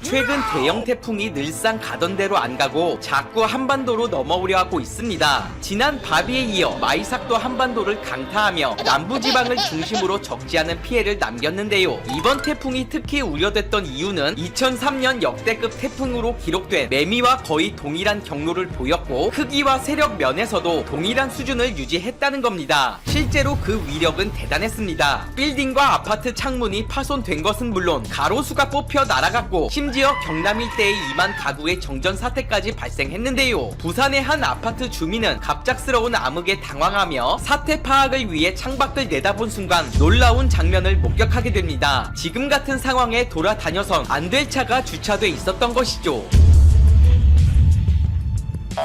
최근 대형 태풍이 늘상 가던 대로 안 가고 자꾸 한반도로 넘어오려 하고 있습니다. 지난 바비에 이어 마이삭도 한반도를 강타하며 남부지방을 중심으로 적지 않은 피해를 남겼는데요. 이번 태풍이 특히 우려됐던 이유는 2003년 역대급 태풍으로 기록된 매미와 거의 동일한 경로를 보였고 크기와 세력 면에서도 동일한 수준을 유지했다는 겁니다. 실제로 그 위력은 대단했습니다. 빌딩과 아파트 창문이 파손된 것은 물론 가로수가 뽑혀 날아갔고 심지어 경남 일대의 2만 가구의 정전 사태까지 발생했는데요. 부산의 한 아파트 주민은 갑작스러운 암흑에 당황하며 사태 파악을 위해 창밖을 내다본 순간 놀라운 장면을 목격하게 됩니다. 지금 같은 상황에 돌아다녀선 안 될 차가 주차돼 있었던 것이죠.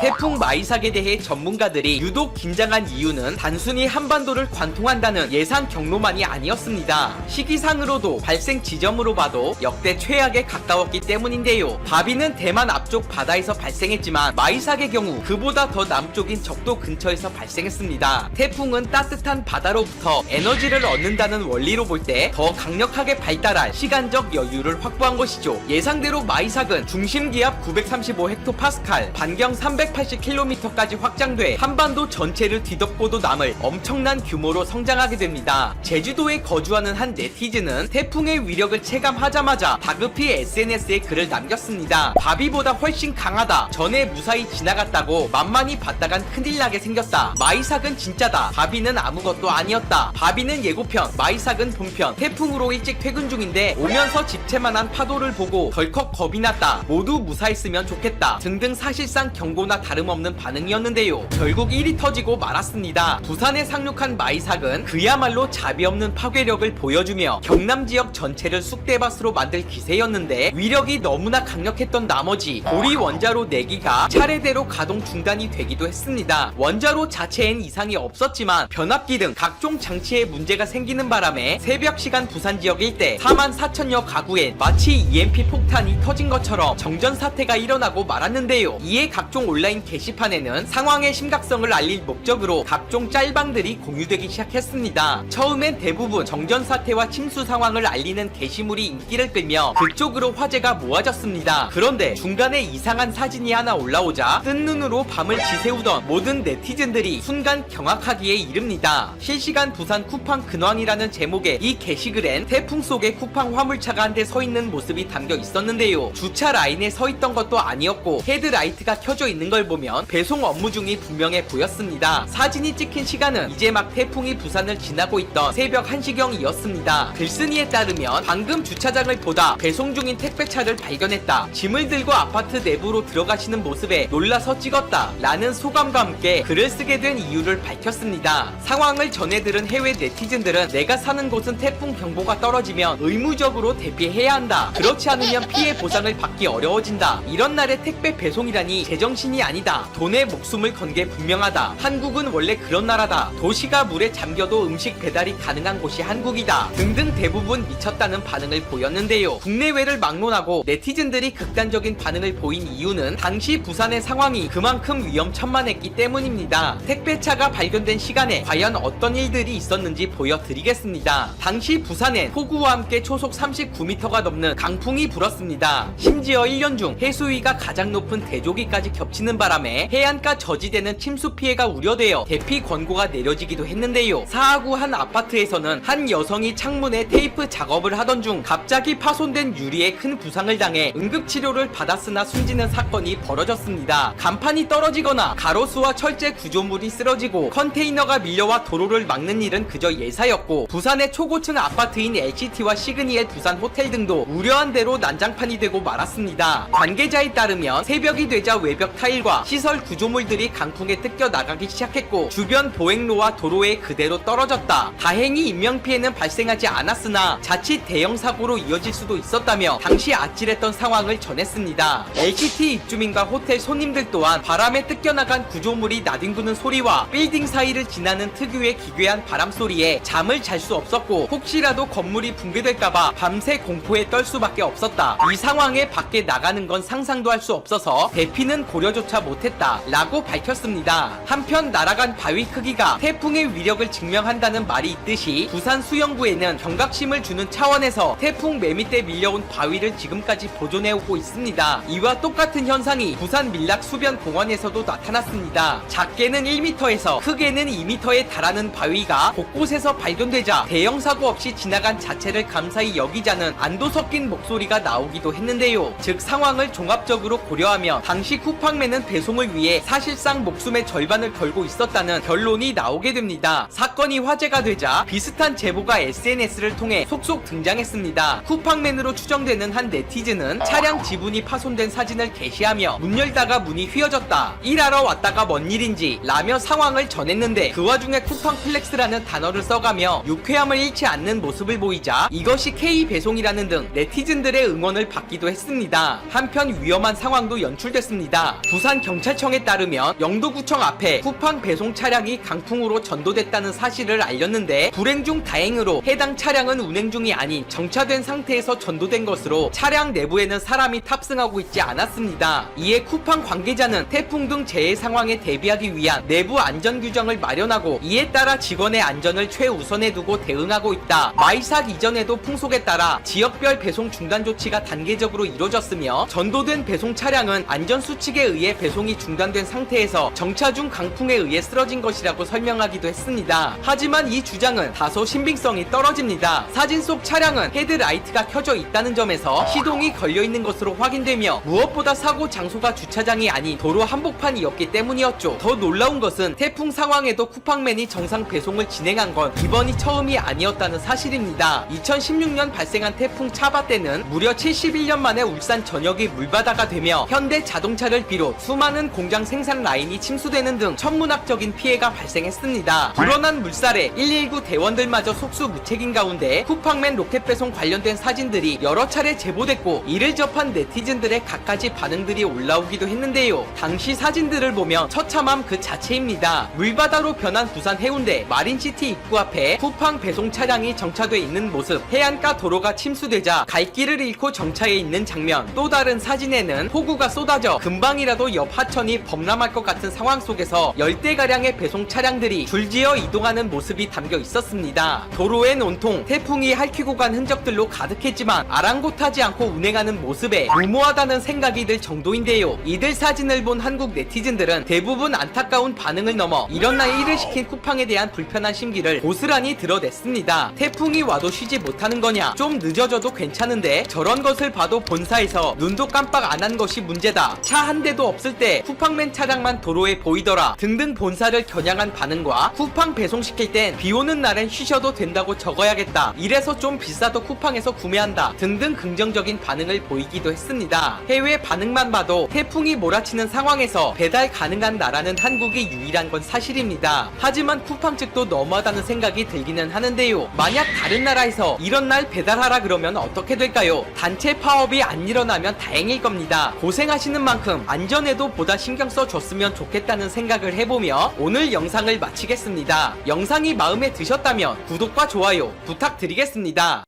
태풍 마이삭에 대해 전문가들이 유독 긴장한 이유는 단순히 한반도를 관통한다는 예상 경로만이 아니었습니다. 시기상으로도 발생 지점으로 봐도 역대 최악에 가까웠기 때문인데요. 바비는 대만 앞쪽 바다에서 발생했지만 마이삭의 경우 그보다 더 남쪽인 적도 근처에서 발생했습니다. 태풍은 따뜻한 바다로부터 에너지를 얻는다는 원리로 볼 때 더 강력하게 발달할 시간적 여유를 확보한 것이죠. 예상대로 마이삭은 중심기압 935헥토파스칼, 반경 380km까지 확장돼 한반도 전체를 뒤덮고도 남을 엄청난 규모로 성장하게 됩니다. 제주도에 거주하는 한 네티즌은 태풍의 위력을 체감하자마자 다급히 SNS에 글을 남겼습니다. 바비보다 훨씬 강하다. 전에 무사히 지나갔다고 만만히 봤다간 큰일 나게 생겼다. 마이삭은 진짜다. 바비는 아무것도 아니었다. 바비는 예고편, 마이삭은 본편. 태풍으로 일찍 퇴근 중인데 오면서 집채만한 파도를 보고 덜컥 겁이 났다. 모두 무사했으면 좋겠다. 등등 사실상 경고나 다름없는 반응이었는데요. 결국 일이 터지고 말았습니다. 부산에 상륙한 마이삭은 그야말로 자비 없는 파괴력을 보여주며 경남 지역 전체를 쑥대밭으로 만들 기세였는데 위력이 너무나 강력했던 나머지 고리 원자로 4기가 차례대로 가동 중단이 되기도 했습니다. 원자로 자체엔 이상이 없었지만 변압기 등 각종 장치에 문제가 생기는 바람에 새벽 시간 부산 지역 일대 4만 4천여 가구엔 마치 EMP 폭탄이 터진 것처럼 정전 사태가 일어나고 말았는데요. 이에 각종 온라인 게시판에는 상황의 심각성을 알릴 목적으로 각종 짤방들이 공유되기 시작했습니다. 처음엔 대부분 정전 사태와 침수 상황을 알리는 게시물이 인기를 끌며 그쪽으로 화제가 모아졌습니다. 그런데 중간에 이상한 사진이 하나 올라오자 뜬 눈으로 밤을 지새우던 모든 네티즌들이 순간 경악하기에 이릅니다. 실시간 부산 쿠팡 근황이라는 제목의 이 게시글엔 태풍 속에 쿠팡 화물차가 한 대 서 있는 모습이 담겨 있었는데요. 주차 라인에 서 있던 것도 아니었고 헤드라이트가 켜져 있는 걸 보면 배송 업무 중이 분명해 보였습니다. 사진이 찍힌 시간은 이제 막 태풍이 부산을 지나고 있던 새벽 1시경이었습니다. 글쓴이에 따르면 방금 주차장을 보다 배송 중인 택배차를 발견했다. 짐을 들고 아파트 내부로 들어가시는 모습에 놀라서 찍었다. 라는 소감과 함께 글을 쓰게 된 이유를 밝혔습니다. 상황을 전해 들은 해외 네티즌들은 내가 사는 곳은 태풍 경보가 떨어지면 의무적으로 대피해야 한다. 그렇지 않으면 피해 보상을 받기 어려워진다. 이런 날에 택배 배송이라니 제정신이 아니다. 돈에 목숨을 건 게 분명하다. 한국은 원래 그런 나라다. 도시가 물에 잠겨도 음식 배달이 가능한 곳이 한국이다. 등등 대부분 미쳤다는 반응을 보였는데요. 국내외를 막론하고 네티즌들이 극단적인 반응을 보인 이유는 당시 부산의 상황이 그만큼 위험천만했기 때문입니다. 택배차가 발견된 시간에 과연 어떤 일들이 있었는지 보여드리겠습니다. 당시 부산엔 폭우와 함께 초속 39m가 넘는 강풍이 불었습니다. 심지어 1년 중 해수위가 가장 높은 대조기까지 겹치는 바람에 해안가 저지대는 침수 피해가 우려되어 대피 권고가 내려지기도 했는데요. 사하구 한 아파트에서는 한 여성이 창문에 테이프 작업을 하던 중 갑자기 파손된 유리에 큰 부상을 당해 응급치료를 받았으나 숨지는 사건이 벌어졌습니다. 간판이 떨어지거나 가로수와 철제 구조물이 쓰러지고 컨테이너가 밀려와 도로를 막는 일은 그저 예사였고 부산의 초고층 아파트인 LCT와 시그니엘 부산 호텔 등도 우려한 대로 난장판이 되고 말았습니다. 관계자에 따르면 새벽이 되자 외벽 타일과 시설 구조물들이 강풍에 뜯겨 나가기 시작했고 주변 보행로와 도로에 그대로 떨어졌다. 다행히 인명피해는 발생하지 않았으나 자칫 대형 사고로 이어질 수도 있었다며 당시 아찔했던 상황을 전했습니다. LCT 입주민과 호텔 손님들 또한 바람에 뜯겨나간 구조물이 나뒹구는 소리와 빌딩 사이를 지나는 특유의 기괴한 바람 소리에 잠을 잘 수 없었고 혹시라도 건물이 붕괴될까봐 밤새 공포에 떨 수밖에 없었다. 이 상황에 밖에 나가는 건 상상도 할 수 없어서 대피는 고려조차 조사 못했다라고 밝혔습니다. 한편 날아간 바위 크기가 태풍의 위력을 증명한다는 말이 있듯이 부산 수영구에는 경각심을 주는 차원에서 태풍 매미 때 밀려온 바위를 지금까지 보존해오고 있습니다. 이와 똑같은 현상이 부산 밀락 수변공원에서도 나타났습니다. 작게는 1m에서 크게는 2m에 달하는 바위가 곳곳에서 발견되자 대형 사고 없이 지나간 자체를 감사히 여기자는 안도 섞인 목소리가 나오기도 했는데요. 즉 상황을 종합적으로 고려하며 당시 쿠팡맨은 배송을 위해 사실상 목숨의 절반을 걸고 있었다는 결론이 나오게 됩니다. 사건이 화제가 되자 비슷한 제보가 SNS를 통해 속속 등장했습니다. 쿠팡맨으로 추정되는 한 네티즌은 차량 지분이 파손된 사진을 게시하며 문 열다가 문이 휘어졌다, 일하러 왔다가 뭔 일인지 라며 상황을 전했는데 그 와중에 쿠팡플렉스라는 단어를 써가며 유쾌함을 잃지 않는 모습을 보이자 이것이 K배송이라는 등 네티즌들의 응원을 받기도 했습니다. 한편 위험한 상황도 연출됐습니다. 부산경찰청에 따르면 영도구청 앞에 쿠팡 배송 차량이 강풍으로 전도됐다는 사실을 알렸는데 불행 중 다행으로 해당 차량은 운행 중이 아닌 정차된 상태에서 전도된 것으로 차량 내부에는 사람이 탑승하고 있지 않았습니다. 이에 쿠팡 관계자는 태풍 등 재해 상황에 대비하기 위한 내부 안전 규정을 마련하고 이에 따라 직원의 안전을 최우선에 두고 대응하고 있다. 마이삭 이전에도 풍속에 따라 지역별 배송 중단 조치가 단계적으로 이루어졌으며 전도된 배송 차량은 안전수칙에 의해 배송이 중단된 상태에서 정차 중 강풍에 의해 쓰러진 것이라고 설명하기도 했습니다. 하지만 이 주장은 다소 신빙성이 떨어집니다. 사진 속 차량은 헤드라이트가 켜져 있다는 점에서 시동이 걸려있는 것으로 확인되며 무엇보다 사고 장소가 주차장이 아닌 도로 한복판이었기 때문이었죠. 더 놀라운 것은 태풍 상황에도 쿠팡맨이 정상 배송을 진행한 건 이번이 처음이 아니었다는 사실입니다. 2016년 발생한 태풍 차바 때는 무려 71년 만에 울산 전역이 물바다가 되며 현대 자동차를 비롯 수많은 공장 생산 라인이 침수되는 등 천문학적인 피해가 발생했습니다. 불어난 물살에 119 대원들마저 속수무책인 가운데 쿠팡맨 로켓 배송 관련된 사진들이 여러 차례 제보됐고 이를 접한 네티즌들의 갖가지 반응들이 올라오기도 했는데요. 당시 사진들을 보면 처참함 그 자체입니다. 물바다로 변한 부산 해운대 마린시티 입구 앞에 쿠팡 배송 차량이 정차돼 있는 모습, 해안가 도로가 침수되자 갈 길을 잃고 정차해 있는 장면, 또 다른 사진에는 폭우가 쏟아져 금방이라도 옆 하천이 범람할 것 같은 상황 속에서 열대가량의 배송 차량들이 줄지어 이동하는 모습이 담겨 있었습니다. 도로엔 온통 태풍이 핥히고 간 흔적들로 가득했지만 아랑곳하지 않고 운행하는 모습에 무모하다는 생각이 들 정도인데요. 이들 사진을 본 한국 네티즌들은 대부분 안타까운 반응을 넘어 이런 날 일을 시킨 쿠팡에 대한 불편한 심기를 고스란히 드러냈습니다. 태풍이 와도 쉬지 못하는 거냐, 좀 늦어져도 괜찮은데 저런 것을 봐도 본사에서 눈도 깜빡 안 한 것이 문제다, 차 한 대도 없을 때 쿠팡맨 차량만 도로에 보이더라 등등 본사를 겨냥한 반응과 쿠팡 배송시킬 땐 비 오는 날엔 쉬셔도 된다고 적어야겠다, 이래서 좀 비싸도 쿠팡에서 구매한다 등등 긍정적인 반응을 보이기도 했습니다. 해외 반응만 봐도 태풍이 몰아치는 상황에서 배달 가능한 나라는 한국이 유일한 건 사실입니다. 하지만 쿠팡 측도 너무하다는 생각이 들기는 하는데요. 만약 다른 나라에서 이런 날 배달하라 그러면 어떻게 될까요? 단체 파업이 안 일어나면 다행일 겁니다. 고생하시는 만큼 안전에도 보다 신경 써줬으면 좋겠다는 생각을 해보며 오늘 영상을 마치겠습니다. 영상이 마음에 드셨다면 구독과 좋아요 부탁드리겠습니다.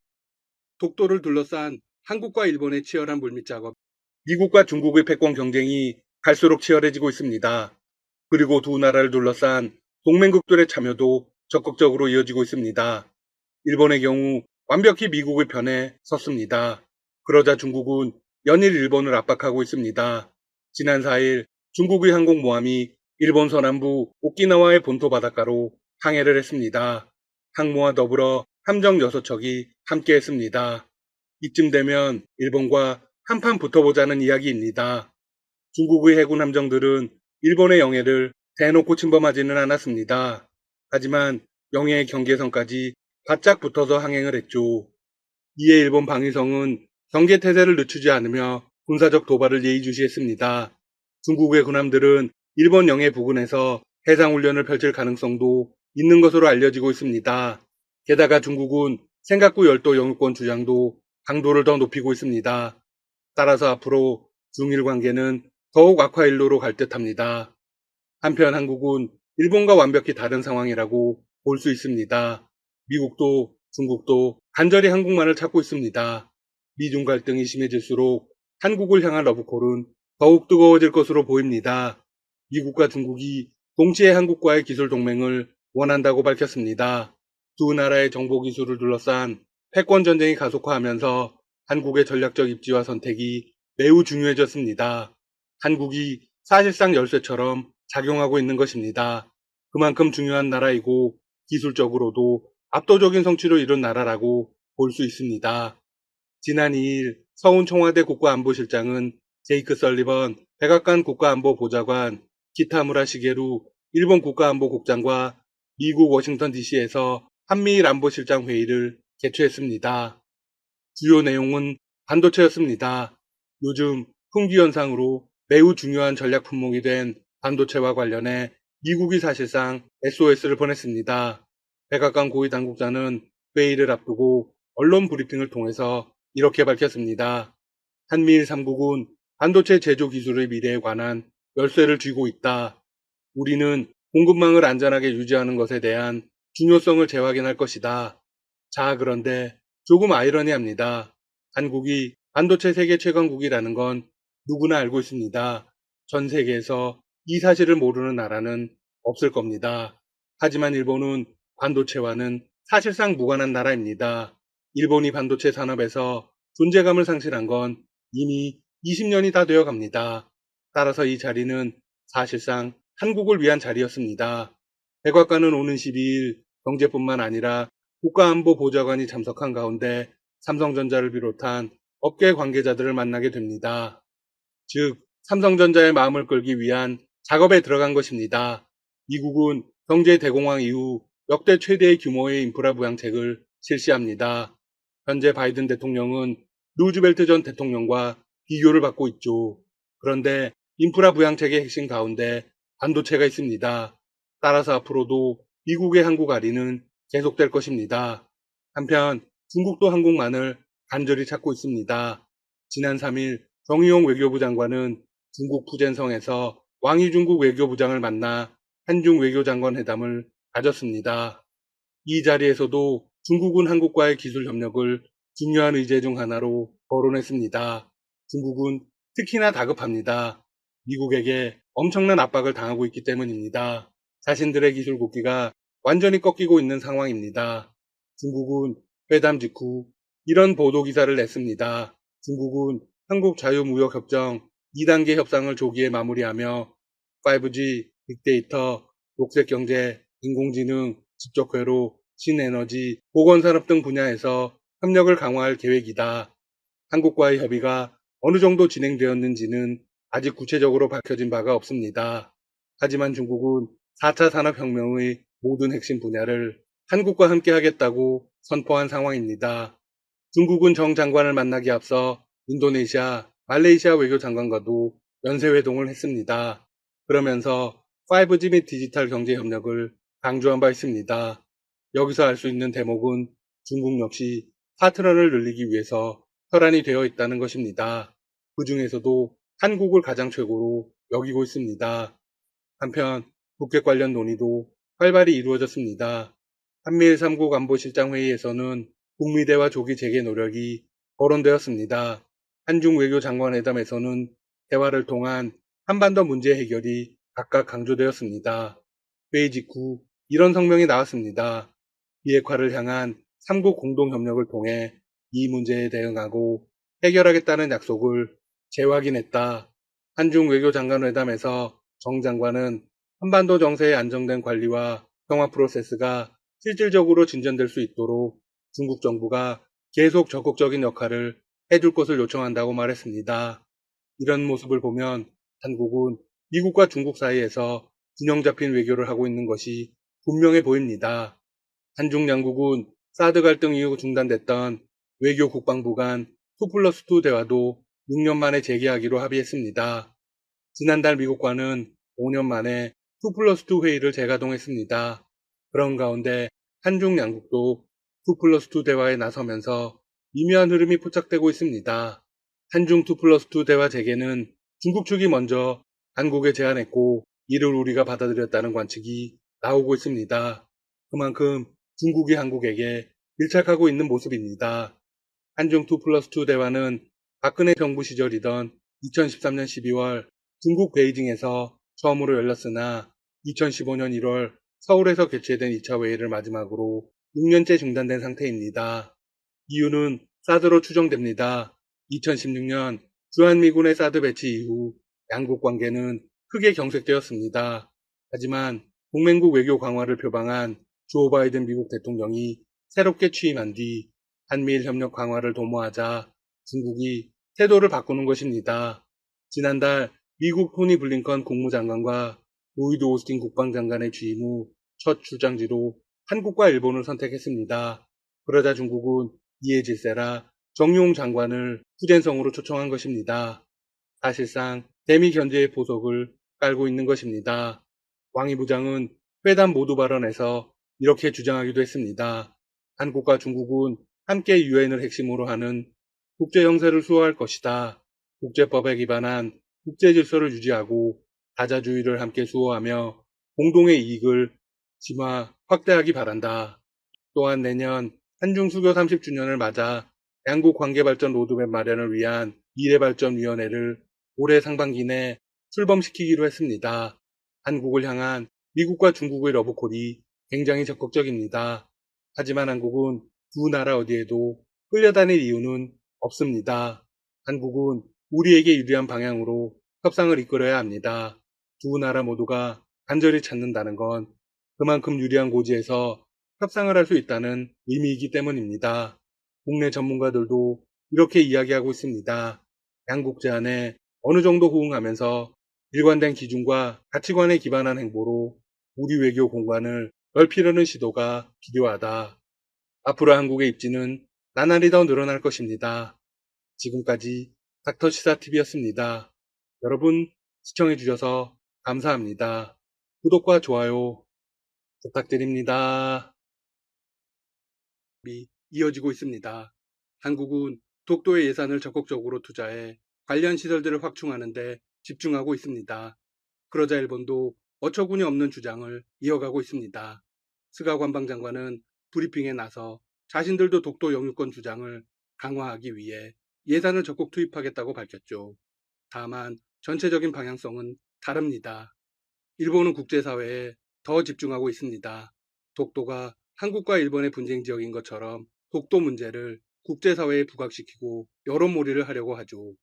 독도를 둘러싼 한국과 일본의 치열한 물밑 작업, 미국과 중국의 패권 경쟁이 갈수록 치열해지고 있습니다. 그리고 두 나라를 둘러싼 동맹국들의 참여도 적극적으로 이어지고 있습니다. 일본의 경우 완벽히 미국의 편에 섰습니다. 그러자 중국은 연일 일본을 압박하고 있습니다. 지난 4일 중국의 항공모함이 일본 서남부 오키나와의 본토 바닷가로 항해를 했습니다. 항모와 더불어 함정 6척이 함께했습니다. 이쯤 되면 일본과 한판 붙어보자는 이야기입니다. 중국의 해군 함정들은 일본의 영해를 대놓고 침범하지는 않았습니다. 하지만 영해의 경계선까지 바짝 붙어서 항행을 했죠. 이에 일본 방위성은 경계태세를 늦추지 않으며 군사적 도발을 예의주시했습니다. 중국의 군함들은 일본 영해 부근에서 해상훈련을 펼칠 가능성도 있는 것으로 알려지고 있습니다. 게다가 중국은 센가쿠 열도 영유권 주장도 강도를 더 높이고 있습니다. 따라서 앞으로 중일 관계는 더욱 악화일로로 갈 듯합니다. 한편 한국은 일본과 완벽히 다른 상황이라고 볼 수 있습니다. 미국도 중국도 간절히 한국만을 찾고 있습니다. 미중 갈등이 심해질수록 한국을 향한 러브콜은 더욱 뜨거워질 것으로 보입니다. 미국과 중국이 동시에 한국과의 기술 동맹을 원한다고 밝혔습니다. 두 나라의 정보 기술을 둘러싼 패권 전쟁이 가속화하면서 한국의 전략적 입지와 선택이 매우 중요해졌습니다. 한국이 사실상 열쇠처럼 작용하고 있는 것입니다. 그만큼 중요한 나라이고 기술적으로도 압도적인 성취를 이룬 나라라고 볼 수 있습니다. 지난 2일 서훈 청와대 국가안보실장은 제이크 설리번 백악관 국가안보보좌관, 기타무라 시게루 일본 국가안보국장과 미국 워싱턴 DC에서 한미일 안보실장 회의를 개최했습니다. 주요 내용은 반도체였습니다. 요즘 품귀 현상으로 매우 중요한 전략 품목이 된 반도체와 관련해 미국이 사실상 SOS를 보냈습니다. 백악관 고위 당국자는 회의를 앞두고 언론 브리핑을 통해서 이렇게 밝혔습니다. 한미일 3국은 반도체 제조 기술의 미래에 관한 열쇠를 쥐고 있다. 우리는 공급망을 안전하게 유지하는 것에 대한 중요성을 재확인할 것이다. 자, 그런데 조금 아이러니합니다. 한국이 반도체 세계 최강국이라는 건 누구나 알고 있습니다. 전 세계에서 이 사실을 모르는 나라는 없을 겁니다. 하지만 일본은 반도체와는 사실상 무관한 나라입니다. 일본이 반도체 산업에서 존재감을 상실한 건 이미 20년이 다 되어 갑니다. 따라서 이 자리는 사실상 한국을 위한 자리였습니다. 백악관은 오는 12일 경제뿐만 아니라 국가안보보좌관이 참석한 가운데 삼성전자를 비롯한 업계 관계자들을 만나게 됩니다. 즉, 삼성전자의 마음을 끌기 위한 작업에 들어간 것입니다. 미국은 경제 대공황 이후 역대 최대의 규모의 인프라 부양책을 실시합니다. 현재 바이든 대통령은 루즈벨트 전 대통령과 비교를 받고 있죠. 그런데 인프라 부양책의 핵심 가운데 반도체가 있습니다. 따라서 앞으로도 미국의 한국 할인은 계속될 것입니다. 한편 중국도 한국만을 간절히 찾고 있습니다. 지난 3일 정의용 외교부 장관은 중국 푸젠성에서 왕이 중국 외교부장을 만나 한중 외교장관 회담을 가졌습니다. 이 자리에서도 중국은 한국과의 기술 협력을 중요한 의제 중 하나로 거론했습니다. 중국은 특히나 다급합니다. 미국에게 엄청난 압박을 당하고 있기 때문입니다. 자신들의 기술 국기가 완전히 꺾이고 있는 상황입니다. 중국은 회담 직후 이런 보도 기사를 냈습니다. 중국은 한국 자유무역협정 2단계 협상을 조기에 마무리하며 5G, 빅데이터, 녹색경제, 인공지능, 직접회로, 신에너지, 보건산업 등 분야에서 협력을 강화할 계획이다. 한국과의 협의가 어느 정도 진행되었는지는 아직 구체적으로 밝혀진 바가 없습니다. 하지만 중국은 4차 산업혁명의 모든 핵심 분야를 한국과 함께 하겠다고 선포한 상황입니다. 중국은 정 장관을 만나기 앞서 인도네시아, 말레이시아 외교장관과도 연쇄회동을 했습니다. 그러면서 5G 및 디지털 경제 협력을 강조한 바 있습니다. 여기서 알 수 있는 대목은 중국 역시 파트너를 늘리기 위해서 혈안이 되어 있다는 것입니다. 그 중에서도 한국을 가장 최고로 여기고 있습니다. 한편 북핵 관련 논의도 활발히 이루어졌습니다. 한미일 3국 안보실장 회의에서는 북미 대화 조기 재개 노력이 거론되었습니다. 한중 외교장관회담에서는 대화를 통한 한반도 문제 해결이 각각 강조되었습니다. 회의 직후 이런 성명이 나왔습니다. 비핵화를 향한 3국 공동협력을 통해 이 문제에 대응하고 해결하겠다는 약속을 재확인했다. 한중 외교장관회담에서 정 장관은 한반도 정세의 안정된 관리와 평화 프로세스가 실질적으로 진전될 수 있도록 중국 정부가 계속 적극적인 역할을 해줄 것을 요청한다고 말했습니다. 이런 모습을 보면 한국은 미국과 중국 사이에서 균형 잡힌 외교를 하고 있는 것이 분명해 보입니다. 한중 양국은 사드 갈등 이후 중단됐던 외교 국방부 간 2+2 대화도 6년 만에 재개하기로 합의했습니다. 지난달 미국과는 5년 만에 2+2 회의를 재가동했습니다. 그런 가운데 한중 양국도 2+2 대화에 나서면서 미묘한 흐름이 포착되고 있습니다. 한중 2+2 대화 재개는 중국 측이 먼저 한국에 제안했고 이를 우리가 받아들였다는 관측이 나오고 있습니다. 그만큼 중국이 한국에게 밀착하고 있는 모습입니다. 한중 2+2 대화는 박근혜 정부 시절이던 2013년 12월 중국 베이징에서 처음으로 열렸으나 2015년 1월 서울에서 개최된 2차 회의를 마지막으로 6년째 중단된 상태입니다. 이유는 사드로 추정됩니다. 2016년 주한미군의 사드 배치 이후 양국 관계는 크게 경색되었습니다. 하지만 동맹국 외교 강화를 표방한 조 바이든 미국 대통령이 새롭게 취임한 뒤 한미일 협력 강화를 도모하자 중국이 태도를 바꾸는 것입니다. 지난달 미국 토니 블링컨 국무장관과 로이드 오스틴 국방장관의 취임 후 첫 출장지로 한국과 일본을 선택했습니다. 그러자 중국은 이에 질세라 정용 장관을 후젠성으로 초청한 것입니다. 사실상 대미 견제의 보석을 깔고 있는 것입니다. 왕이 부장은 회담 모두 발언에서 이렇게 주장하기도 했습니다. 한국과 중국은 함께 유엔을 핵심으로 하는 국제 형세를 수호할 것이다. 국제법에 기반한 국제 질서를 유지하고 다자주의를 함께 수호하며 공동의 이익을 심화 확대하기 바란다. 또한 내년 한중 수교 30주년을 맞아 양국 관계발전 로드맵 마련을 위한 미래발전위원회를 올해 상반기 내 출범시키기로 했습니다. 한국을 향한 미국과 중국의 러브콜이 굉장히 적극적입니다. 하지만 한국은 두 나라 어디에도 끌려다닐 이유는 없습니다. 한국은 우리에게 유리한 방향으로 협상을 이끌어야 합니다. 두 나라 모두가 간절히 찾는다는 건 그만큼 유리한 고지에서 협상을 할 수 있다는 의미이기 때문입니다. 국내 전문가들도 이렇게 이야기하고 있습니다. 양국 제안에 어느 정도 호응하면서 일관된 기준과 가치관에 기반한 행보로 우리 외교 공간을 넓히려는 시도가 필요하다. 앞으로 한국의 입지는 나날이 더 늘어날 것입니다. 지금까지 닥터시사TV였습니다. 여러분 시청해주셔서 감사합니다. 구독과 좋아요 부탁드립니다. 이어지고 있습니다. 한국은 독도의 예산을 적극적으로 투자해 관련 시설들을 확충하는 데 집중하고 있습니다. 그러자 일본도 어처구니 없는 주장을 이어가고 있습니다. 스가 관방장관은 브리핑에 나서 자신들도 독도 영유권 주장을 강화하기 위해 예산을 적극 투입하겠다고 밝혔죠. 다만 전체적인 방향성은 다릅니다. 일본은 국제사회에 더 집중하고 있습니다. 독도가 한국과 일본의 분쟁 지역인 것처럼 독도 문제를 국제사회에 부각시키고 여론몰이를 하려고 하죠.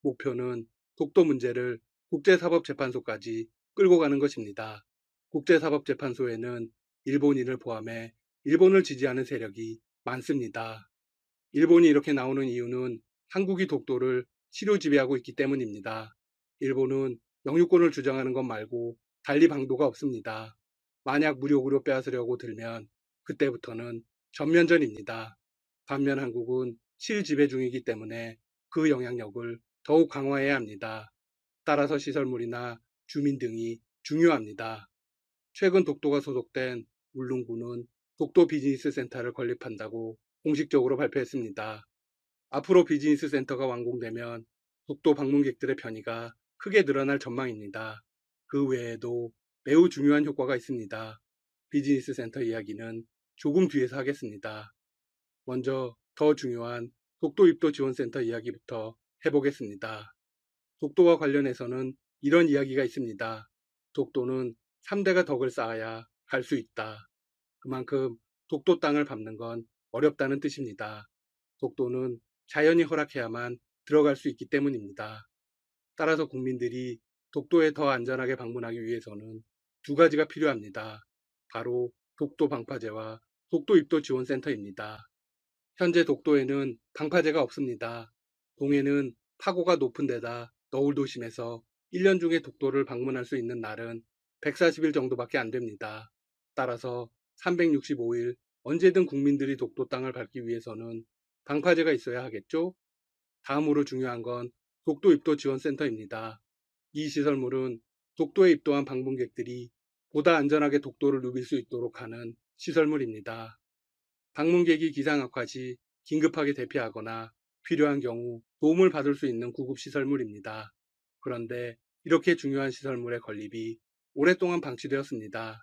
목표는 독도 문제를 국제사법재판소까지 끌고 가는 것입니다. 국제사법재판소에는 일본인을 포함해 일본을 지지하는 세력이 많습니다. 일본이 이렇게 나오는 이유는 한국이 독도를 치료 지배하고 있기 때문입니다. 일본은 영유권을 주장하는 것 말고 달리 방도가 없습니다. 만약 무력으로 빼앗으려고 들면 그때부터는 전면전입니다. 반면 한국은 실지배 중이기 때문에 그 영향력을 더욱 강화해야 합니다. 따라서 시설물이나 주민 등이 중요합니다. 최근 독도가 소속된 울릉군은 독도 비즈니스 센터를 건립한다고 공식적으로 발표했습니다. 앞으로 비즈니스 센터가 완공되면 독도 방문객들의 편의가 크게 늘어날 전망입니다. 그 외에도 매우 중요한 효과가 있습니다. 비즈니스 센터 이야기는 조금 뒤에서 하겠습니다. 먼저 더 중요한 독도 입도 지원센터 이야기부터 해보겠습니다. 독도와 관련해서는 이런 이야기가 있습니다. 독도는 3대가 덕을 쌓아야 갈 수 있다. 그만큼 독도 땅을 밟는 건 어렵다는 뜻입니다. 독도는 자연이 허락해야만 들어갈 수 있기 때문입니다. 따라서 국민들이 독도에 더 안전하게 방문하기 위해서는 두 가지가 필요합니다. 바로 독도 방파제와 독도 입도 지원센터입니다. 현재 독도에는 방파제가 없습니다. 동해는 파고가 높은 데다 너울도 심해서 1년 중에 독도를 방문할 수 있는 날은 140일 정도밖에 안 됩니다. 따라서 365일 언제든 국민들이 독도 땅을 밟기 위해서는 방파제가 있어야 하겠죠? 다음으로 중요한 건 독도 입도 지원센터입니다. 이 시설물은 독도에 입도한 방문객들이 보다 안전하게 독도를 누빌 수 있도록 하는 시설물입니다. 방문객이 기상 악화 시 긴급하게 대피하거나 필요한 경우 도움을 받을 수 있는 구급시설물입니다. 그런데 이렇게 중요한 시설물의 건립이 오랫동안 방치되었습니다.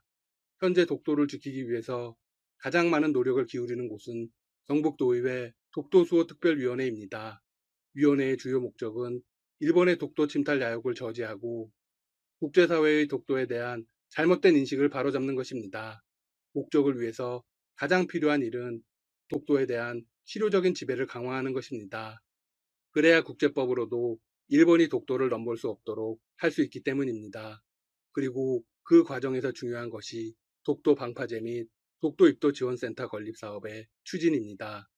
현재 독도를 지키기 위해서 가장 많은 노력을 기울이는 곳은 경북도의회 독도수호특별위원회입니다. 위원회의 주요 목적은 일본의 독도 침탈 야욕을 저지하고 국제사회의 독도에 대한 잘못된 인식을 바로잡는 것입니다. 목적을 위해서 가장 필요한 일은 독도에 대한 실효적인 지배를 강화하는 것입니다. 그래야 국제법으로도 일본이 독도를 넘볼 수 없도록 할 수 있기 때문입니다. 그리고 그 과정에서 중요한 것이 독도 방파제 및 독도 입도 지원센터 건립 사업의 추진입니다.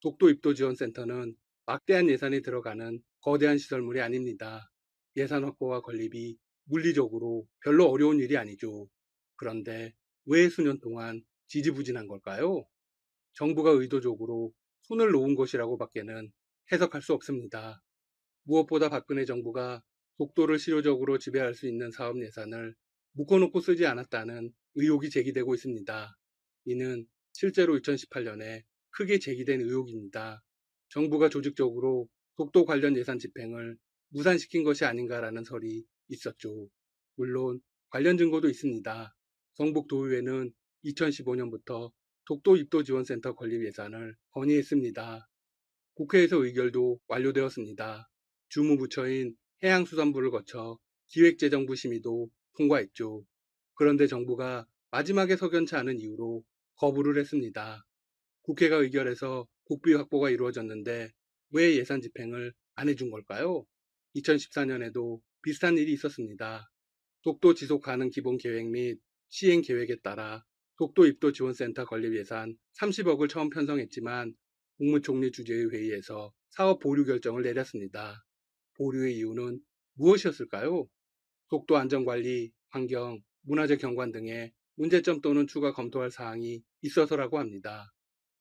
독도 입도 지원센터는 막대한 예산이 들어가는 거대한 시설물이 아닙니다. 예산 확보와 건립이 물리적으로 별로 어려운 일이 아니죠. 그런데 왜 수년 동안 지지부진한 걸까요? 정부가 의도적으로 손을 놓은 것이라고 밖에는 해석할 수 없습니다. 무엇보다 박근혜 정부가 독도를 실효적으로 지배할 수 있는 사업 예산을 묶어놓고 쓰지 않았다는 의혹이 제기되고 있습니다. 이는 실제로 2018년에 크게 제기된 의혹입니다. 정부가 조직적으로 독도 관련 예산 집행을 무산시킨 것이 아닌가라는 설이 있었죠. 물론 관련 증거도 있습니다. 경북도의회는 2015년부터 독도 입도 지원센터 건립 예산을 건의했습니다. 국회에서 의결도 완료되었습니다. 주무부처인 해양수산부를 거쳐 기획재정부 심의도 통과했죠. 그런데 정부가 마지막에 석연치 않은 이유로 거부를 했습니다. 국회가 의결해서 국비 확보가 이루어졌는데 왜 예산 집행을 안 해준 걸까요? 2014년에도 비슷한 일이 있었습니다. 독도 지속 가능 기본 계획 및 시행 계획에 따라 독도 입도 지원센터 건립 예산 30억을 처음 편성했지만 국무총리 주재의 회의에서 사업 보류 결정을 내렸습니다. 보류의 이유는 무엇이었을까요? 독도 안전관리, 환경, 문화적 경관 등의 문제점 또는 추가 검토할 사항이 있어서라고 합니다.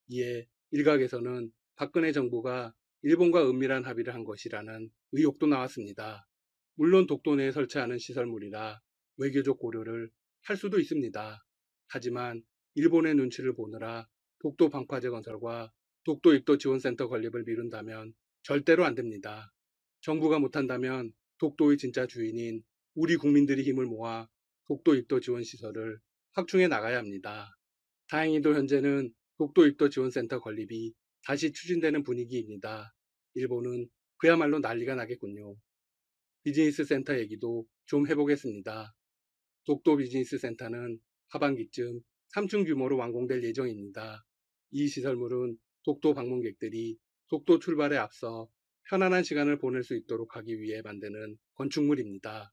이에 일각에서는 박근혜 정부가 일본과 은밀한 합의를 한 것이라는 의혹도 나왔습니다. 물론 독도 내에 설치하는 시설물이라 외교적 고려를 할 수도 있습니다. 하지만 일본의 눈치를 보느라 독도 방파제 건설과 독도 입도 지원센터 건립을 미룬다면 절대로 안 됩니다. 정부가 못한다면 독도의 진짜 주인인 우리 국민들이 힘을 모아 독도 입도 지원 시설을 확충해 나가야 합니다. 다행히도 현재는 독도 입도 지원센터 건립이 다시 추진되는 분위기입니다. 일본은 그야말로 난리가 나겠군요. 비즈니스 센터 얘기도 좀 해보겠습니다. 독도 비즈니스 센터는 하반기쯤 3층 규모로 완공될 예정입니다. 이 시설물은 독도 방문객들이 독도 출발에 앞서 편안한 시간을 보낼 수 있도록 하기 위해 만드는 건축물입니다.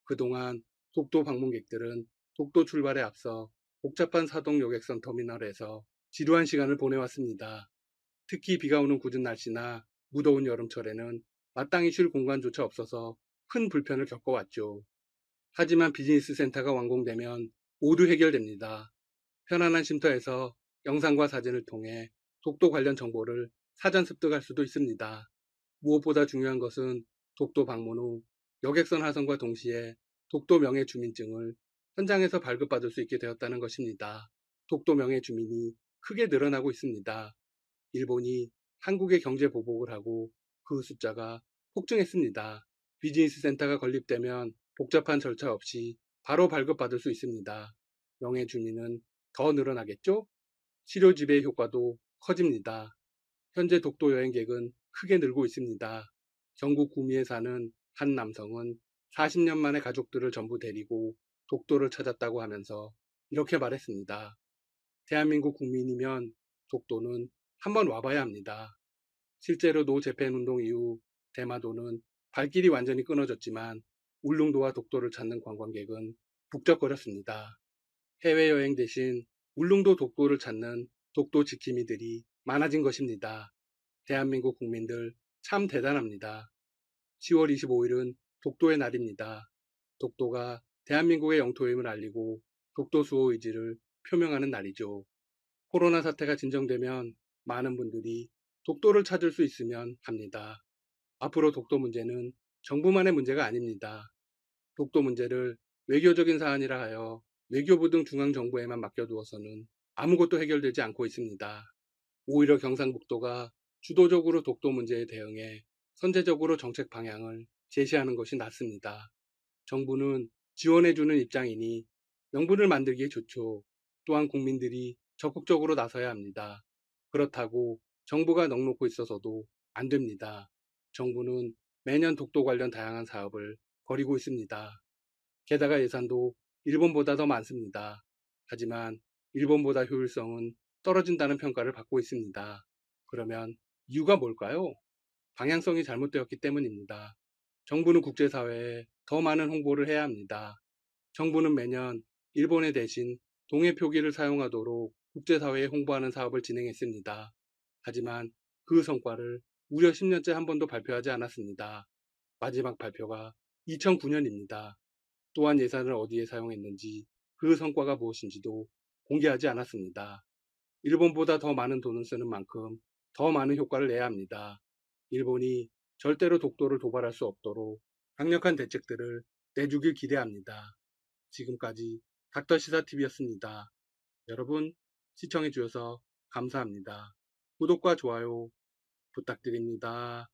그동안 독도 방문객들은 독도 출발에 앞서 복잡한 사동 여객선 터미널에서 지루한 시간을 보내왔습니다. 특히 비가 오는 궂은 날씨나 무더운 여름철에는 마땅히 쉴 공간조차 없어서 큰 불편을 겪어왔죠. 하지만 비즈니스 센터가 완공되면 모두 해결됩니다. 편안한 쉼터에서 영상과 사진을 통해 독도 관련 정보를 사전 습득할 수도 있습니다. 무엇보다 중요한 것은 독도 방문 후 여객선 하선과 동시에 독도 명예 주민증을 현장에서 발급받을 수 있게 되었다는 것입니다. 독도 명예 주민이 크게 늘어나고 있습니다. 일본이 한국에 경제 보복을 하고 그 숫자가 폭증했습니다. 비즈니스 센터가 건립되면 복잡한 절차 없이 바로 발급받을 수 있습니다. 명예 주민은 더 늘어나겠죠? 치료 지배 효과도 커집니다. 현재 독도 여행객은 크게 늘고 있습니다. 경북 구미에 사는 한 남성은 40년 만에 가족들을 전부 데리고 독도를 찾았다고 하면서 이렇게 말했습니다. 대한민국 국민이면 독도는 한번 와봐야 합니다. 실제로 노재팬운동 이후 대마도는 발길이 완전히 끊어졌지만 울릉도와 독도를 찾는 관광객은 북적거렸습니다. 해외여행 대신 울릉도 독도를 찾는 독도 지킴이들이 많아진 것입니다. 대한민국 국민들 참 대단합니다. 10월 25일은 독도의 날입니다. 독도가 대한민국의 영토임을 알리고 독도 수호 의지를 표명하는 날이죠. 코로나 사태가 진정되면 많은 분들이 독도를 찾을 수 있으면 합니다. 앞으로 독도 문제는 정부만의 문제가 아닙니다. 독도 문제를 외교적인 사안이라 하여 외교부 등 중앙정부에만 맡겨두어서는 아무것도 해결되지 않고 있습니다. 오히려 경상북도가 주도적으로 독도 문제에 대응해 선제적으로 정책 방향을 제시하는 것이 낫습니다. 정부는 지원해주는 입장이니 명분을 만들기에 좋죠. 또한 국민들이 적극적으로 나서야 합니다. 그렇다고 정부가 넋놓고 있어서도 안 됩니다. 정부는 매년 독도 관련 다양한 사업을 벌이고 있습니다. 게다가 예산도 일본보다 더 많습니다. 하지만 일본보다 효율성은 떨어진다는 평가를 받고 있습니다. 그러면 이유가 뭘까요? 방향성이 잘못되었기 때문입니다. 정부는 국제사회에 더 많은 홍보를 해야 합니다. 정부는 매년 일본에 대신 동해 표기를 사용하도록 국제사회에 홍보하는 사업을 진행했습니다. 하지만 그 성과를 무려 10년째 한 번도 발표하지 않았습니다. 마지막 발표가 2009년입니다. 또한 예산을 어디에 사용했는지 그 성과가 무엇인지도 공개하지 않았습니다. 일본보다 더 많은 돈을 쓰는 만큼 더 많은 효과를 내야 합니다. 일본이 절대로 독도를 도발할 수 없도록 강력한 대책들을 내주길 기대합니다. 지금까지 닥터시사TV였습니다. 여러분 시청해주셔서 감사합니다. 구독과 좋아요 부탁드립니다.